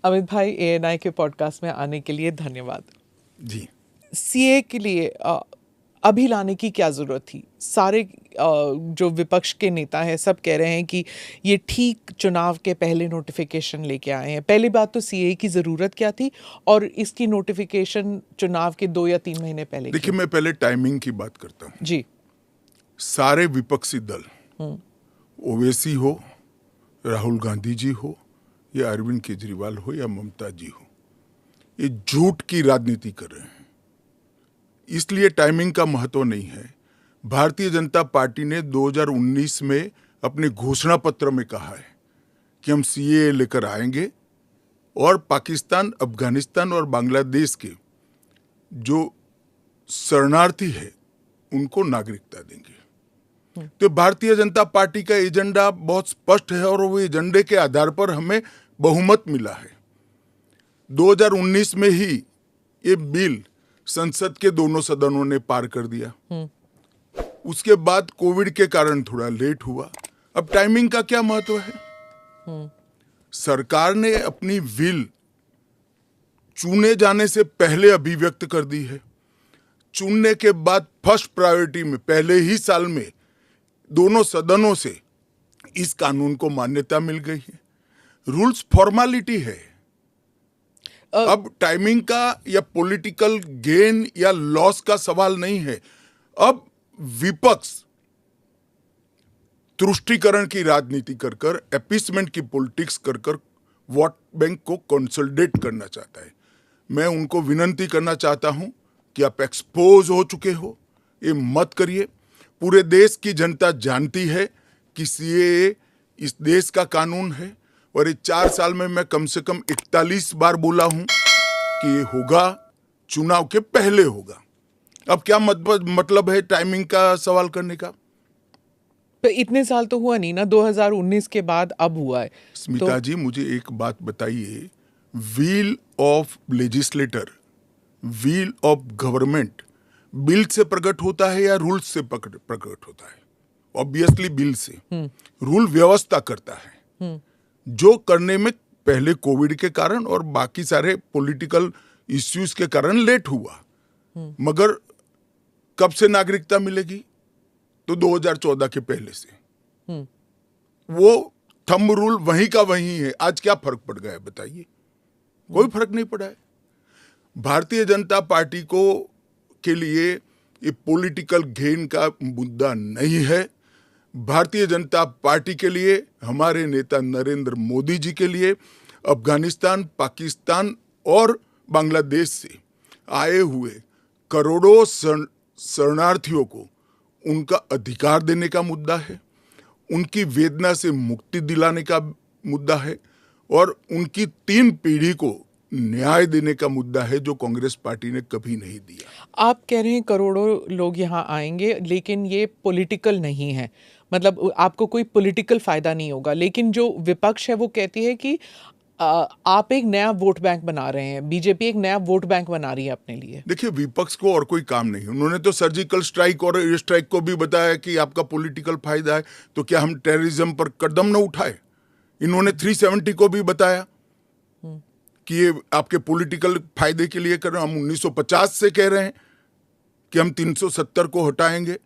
अमित भाई, एएनआई के पॉडकास्ट में आने के लिए धन्यवाद जी। सीए के लिए अभी लाने की क्या जरूरत थी? सारे जो विपक्ष के नेता हैं सब कह रहे हैं कि ये ठीक चुनाव के पहले नोटिफिकेशन लेके आए हैं। पहली बात तो सीए की जरूरत क्या थी और इसकी नोटिफिकेशन चुनाव के 2 या 3 महीने पहले? देखिए, मैं पहले टाइमिंग की बात करता हूँ जी। सारे विपक्षी दल, ओवैसी हो, राहुल गांधी जी हो या अरविंद केजरीवाल हो या ममता जी हो, ये झूठ की राजनीति कर रहे हैं। इसलिए टाइमिंग का महत्व नहीं है। भारतीय जनता पार्टी ने 2019 में अपने घोषणा पत्र में कहा है कि हम सीए लेकर आएंगे और पाकिस्तान, अफगानिस्तान और बांग्लादेश के जो शरणार्थी है उनको नागरिकता देंगे। तो भारतीय जनता पार्टी का एजेंडा बहुत स्पष्ट है और वो एजेंडे के आधार पर हमें बहुमत मिला है। 2019 में ही ये बिल संसद के दोनों सदनों ने पार कर दिया। उसके बाद कोविड के कारण थोड़ा लेट हुआ। अब टाइमिंग का क्या महत्व है? सरकार ने अपनी विल चुने जाने से पहले अभिव्यक्त कर दी है। चुनने के बाद फर्स्ट प्रायोरिटी में पहले ही साल में दोनों सदनों से इस कानून को मान्यता मिल गई है। रूल्स फॉर्मेलिटी है। अब टाइमिंग का या पॉलिटिकल गेन या लॉस का सवाल नहीं है। अब विपक्ष तुष्टीकरण की राजनीति कर कर, एपीसमेंट की पॉलिटिक्स कर कर वोट बैंक को कंसोलिडेट करना चाहता है। मैं उनको विनती करना चाहता हूं कि आप एक्सपोज हो चुके हो, ये मत करिए। पूरे देश की जनता जानती है कि सीएए इस देश का कानून है और ये 4 साल में मैं कम से कम 41 बार बोला हूं कि ये होगा, चुनाव के पहले होगा। अब क्या मतलब है टाइमिंग का सवाल करने का? तो इतने साल तो हुआ नहीं ना, 2019 के बाद अब हुआ है। स्मिता जी, मुझे एक बात बताइए, wheel of legislator, wheel of government bill से प्रकट होता है या रूल से प्रकट होता है? ऑब्वियसली बिल से। रूल व्यवस्था करता है, जो करने में पहले कोविड के कारण और बाकी सारे पॉलिटिकल इश्यूज के कारण लेट हुआ। मगर कब से नागरिकता मिलेगी? तो 2014 के पहले से। वो थंब रूल वहीं का वहीं है। आज क्या फर्क पड़ गया है बताइए? कोई फर्क नहीं पड़ा है। भारतीय जनता पार्टी को के लिए ये पॉलिटिकल गेन का मुद्दा नहीं है। भारतीय जनता पार्टी के लिए, हमारे नेता नरेंद्र मोदी जी के लिए अफगानिस्तान, पाकिस्तान और बांग्लादेश से आए हुए करोड़ों शरणार्थियों को उनका अधिकार देने का मुद्दा है, उनकी वेदना से मुक्ति दिलाने का मुद्दा है और उनकी 3 पीढ़ी को न्याय देने का मुद्दा है, जो कांग्रेस पार्टी ने कभी नहीं दिया। आप कह रहे हैं करोड़ों लोग यहाँ आएंगे, लेकिन ये पॉलिटिकल नहीं है, मतलब आपको कोई पॉलिटिकल फायदा नहीं होगा। लेकिन जो विपक्ष है वो कहती है कि आप एक नया वोट बैंक बना रहे हैं, बीजेपी एक नया वोट बैंक बना रही है अपने लिए। देखिए, विपक्ष को और कोई काम नहीं। उन्होंने तो सर्जिकल स्ट्राइक और एयर स्ट्राइक को भी बताया कि आपका पॉलिटिकल फायदा है, तो क्या हम टेररिज्म पर कदम न उठाए? इन्होंने 370 को भी बताया कि ये आपके पॉलिटिकल फायदे के लिए कर रहे हैं। हम 1950 से कह रहे हैं कि हम 370 को हटाएंगे।